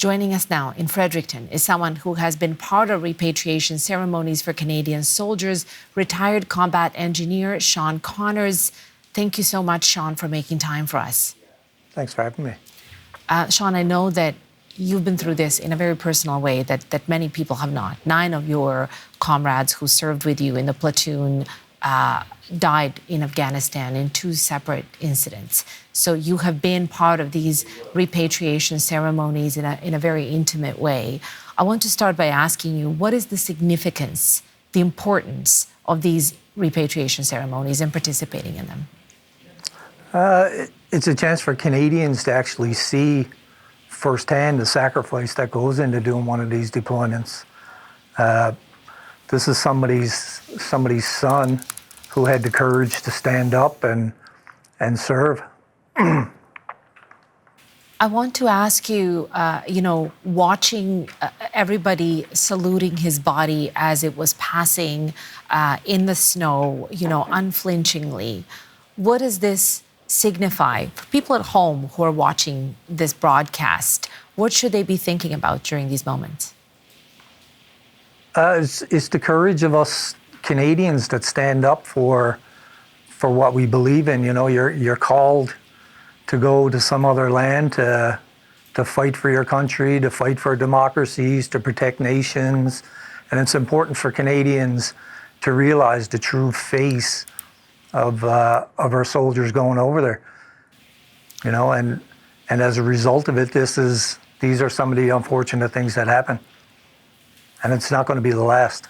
Joining us now in Fredericton is someone who has been part of repatriation ceremonies for Canadian soldiers, retired combat engineer Sean Connors. Thank you so much, Sean, for making time for us. Thanks for having me. Sean, I know that you've been through this in a very personal way that many people have not. 9 of your comrades who served with you in the platoon died in Afghanistan in 2 separate incidents. So you have been part of these repatriation ceremonies in a very intimate way. I want to start by asking you, what is the significance, the importance of these repatriation ceremonies and participating in them? It's a chance for Canadians to actually see firsthand the sacrifice that goes into doing one of these deployments. This is somebody's son who had the courage to stand up and serve. I want to ask you, watching everybody saluting his body as it was passing in the snow, unflinchingly, what does this signify for people at home who are watching this broadcast? What should they be thinking about during these moments? It's the courage of us Canadians that stand up for what we believe in. You're called to go to some other land to fight for your country, to fight for democracies, to protect nations, and it's important for Canadians to realize the true face of our soldiers going over there. And as a result of it, these are some of the unfortunate things that happen. And it's not going to be the last,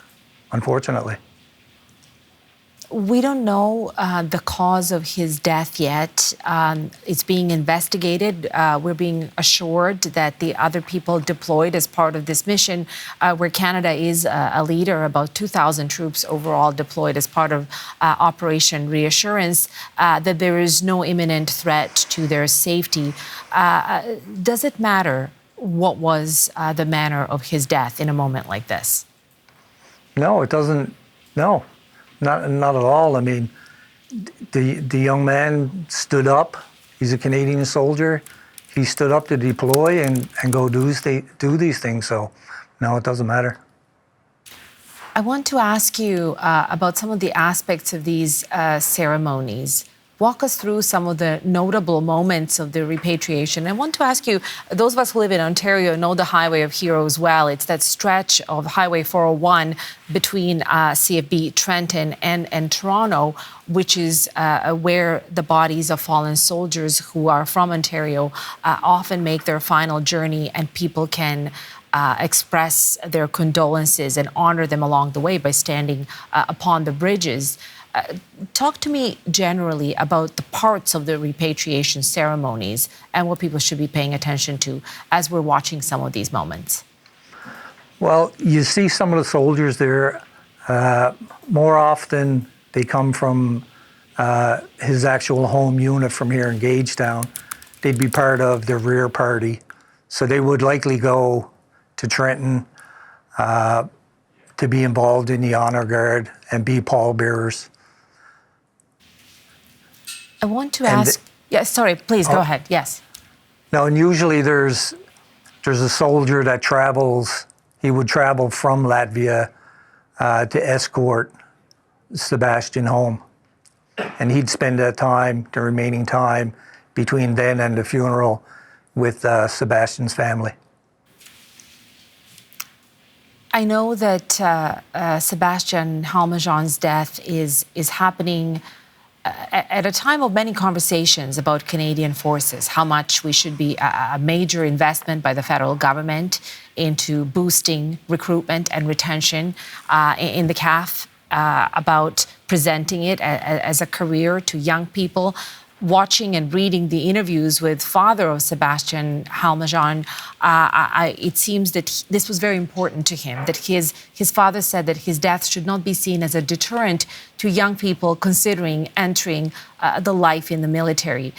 unfortunately. We don't know the cause of his death yet. It's being investigated. We're being assured that the other people deployed as part of this mission, where Canada is a leader, about 2,000 troops overall deployed as part of Operation Reassurance, that there is no imminent threat to their safety. Does it matter what was the manner of his death in a moment like this? No, it doesn't. No. Not at all. I mean, the young man stood up. He's a Canadian soldier. He stood up to deploy and go do these things. So, no, it doesn't matter. I want to ask you about some of the aspects of these ceremonies. Walk us through some of the notable moments of the repatriation. I want to ask you, those of us who live in Ontario know the Highway of Heroes well. It's that stretch of Highway 401 between CBC Trenton and Toronto, which is where the bodies of fallen soldiers who are from Ontario often make their final journey, and people can express their condolences and honor them along the way by standing upon the bridges. Talk to me generally about the parts of the repatriation ceremonies and what people should be paying attention to as we're watching some of these moments. Well, you see some of the soldiers there. More often, they come from his actual home unit from here in Gagetown. They'd be part of the rear party. So they would likely go to Trenton to be involved in the honor guard and be pallbearers. I want to ask, sorry, please go ahead, yes. No, and usually there's a soldier that travels, he would travel from Latvia to escort Sebastian home. And he'd spend that time, the remaining time, between then and the funeral with Sebastian's family. I know that Sebastian Halmagean's death is happening at a time of many conversations about Canadian forces, how much we should be a major investment by the federal government into boosting recruitment and retention in the CAF, about presenting it as a career to young people. Watching and reading the interviews with father of Sebastian Halmagean, it seems that this was very important to him, that his father said that his death should not be seen as a deterrent to young people considering entering the life in the military.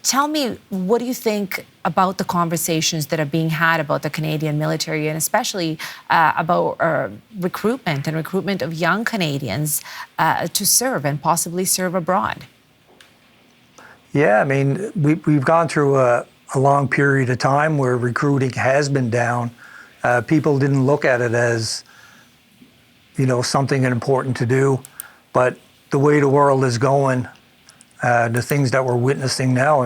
Tell me, what do you think about the conversations that are being had about the Canadian military, and especially about recruitment of young Canadians to serve and possibly serve abroad? Yeah, I mean, we've gone through a a long period of time where recruiting has been down, people didn't look at it as, something important to do. But the way the world is going, the things that we're witnessing now,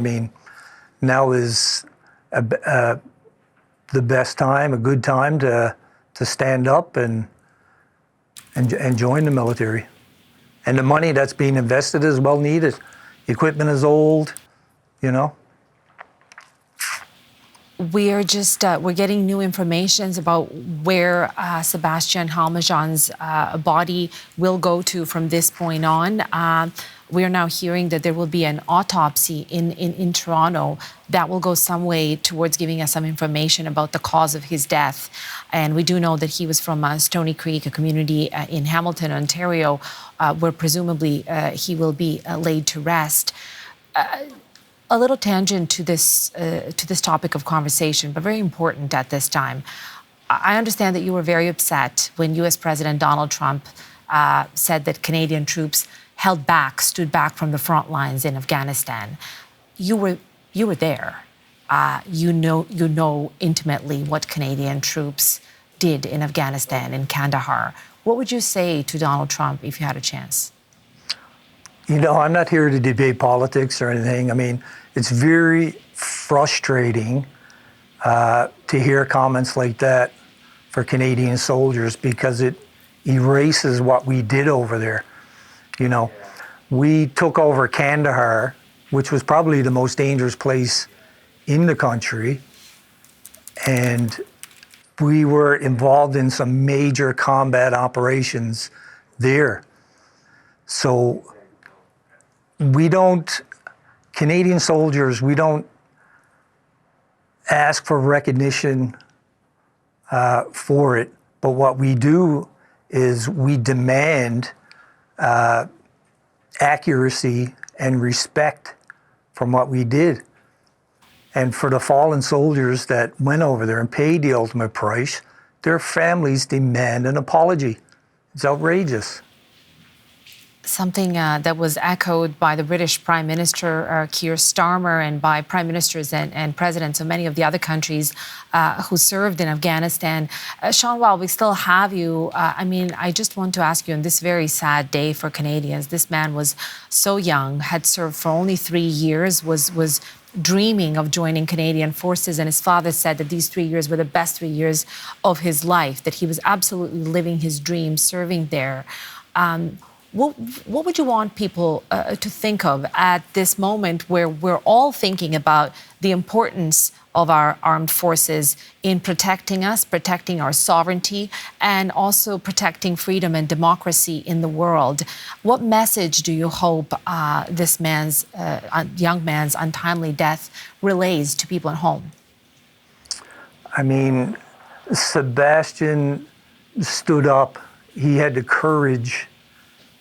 now is the best time, a good time to stand up and join the military. And the money that's being invested is well needed. Equipment is old, We're getting new information about where Sebastian Halmagean's body will go to from this point on. We are now hearing that there will be an autopsy in Toronto that will go some way towards giving us some information about the cause of his death. And we do know that he was from Stony Creek, a community in Hamilton, Ontario, where presumably he will be laid to rest. A little tangent to this topic of conversation, but very important at this time. I understand that you were very upset when U.S. President Donald Trump said that Canadian troops stood back from the front lines in Afghanistan. You were there. You know intimately what Canadian troops did in Afghanistan, in Kandahar. What would you say to Donald Trump if you had a chance? I'm not here to debate politics or anything. It's very frustrating to hear comments like that for Canadian soldiers because it erases what we did over there. We took over Kandahar, which was probably the most dangerous place in the country, and we were involved in some major combat operations there. So Canadian soldiers, we don't ask for recognition for it, but what we do is we demand accuracy and respect from what we did. And for the fallen soldiers that went over there and paid the ultimate price, their families demand an apology. It's outrageous. Something that was echoed by the British Prime Minister Keir Starmer and by prime ministers and presidents of many of the other countries who served in Afghanistan. Sean, while we still have you, I just want to ask you on this very sad day for Canadians, this man was so young, had served for only 3 years, was dreaming of joining Canadian forces, and his father said that these 3 years were the best 3 years of his life, that he was absolutely living his dream serving there. What would you want people to think of at this moment where we're all thinking about the importance of our armed forces in protecting us, protecting our sovereignty, and also protecting freedom and democracy in the world? What message do you hope this young man's untimely death relays to people at home? Sebastian stood up. He had the courage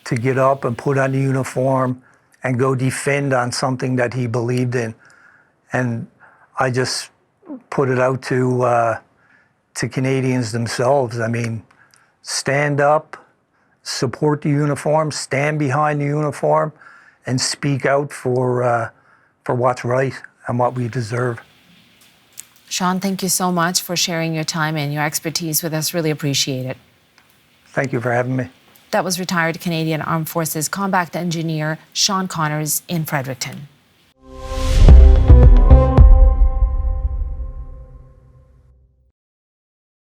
to get up and put on the uniform and go defend on something that he believed in. And I just put it out to Canadians themselves. Stand up, support the uniform, stand behind the uniform, and speak out for what's right and what we deserve. Sean, thank you so much for sharing your time and your expertise with us. Really appreciate it. Thank you for having me. That was retired Canadian Armed Forces combat engineer Sean Connors in Fredericton.